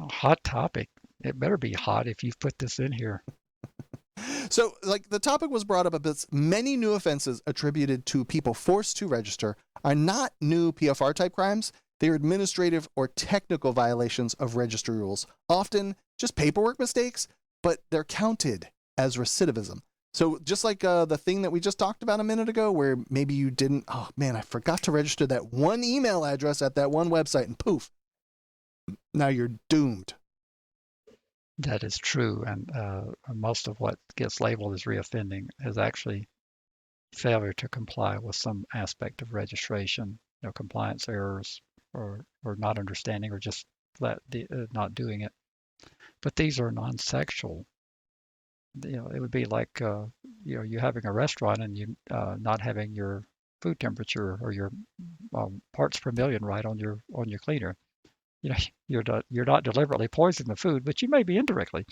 hot topic. It better be hot if you've put this in here. So, like, the topic was brought up about many new offenses attributed to people forced to register are not new PFR type crimes. They are administrative or technical violations of registry rules, often just paperwork mistakes, but they're counted as recidivism. So, just like the thing that we just talked about a minute ago, where maybe you didn't, oh man, I forgot to register that one email address at that one website, and poof, now you're doomed. That is true, and most of what gets labeled as reoffending is actually failure to comply with some aspect of registration, compliance errors, or not understanding, or just not doing it. But these are non-sexual. It would be like you having a restaurant and you not having your food temperature or your parts per million right on your cleaner. You know, you're not deliberately poisoning the food, but you may be indirectly.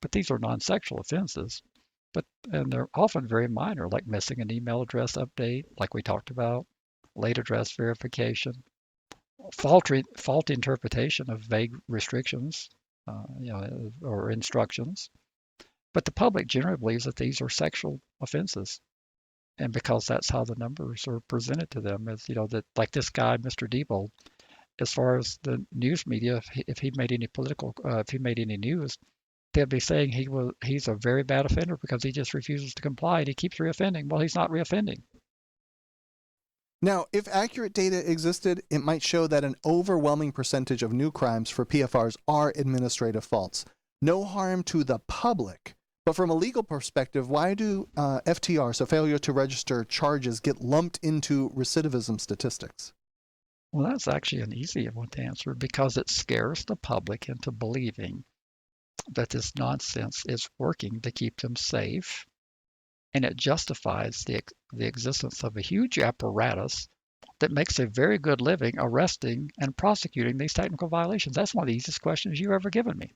But these are non-sexual offenses. And they're often very minor, like missing an email address update, like we talked about, late address verification, faulty interpretation of vague restrictions, or instructions. But the public generally believes that these are sexual offenses, and because that's how the numbers are presented to them, is that, like this guy, Mr. Debo, as far as the news media, if he made any if he made any news, they'll be saying he's a very bad offender because he just refuses to comply and he keeps reoffending. Well, he's not reoffending. Now, if accurate data existed, it might show that an overwhelming percentage of new crimes for PFRs are administrative faults. No harm to the public. But from a legal perspective, why do FTR, so failure to register charges, get lumped into recidivism statistics? Well, that's actually an easy one to answer because it scares the public into believing that this nonsense is working to keep them safe, and it justifies the existence of a huge apparatus that makes a very good living arresting and prosecuting these technical violations. That's one of the easiest questions you've ever given me.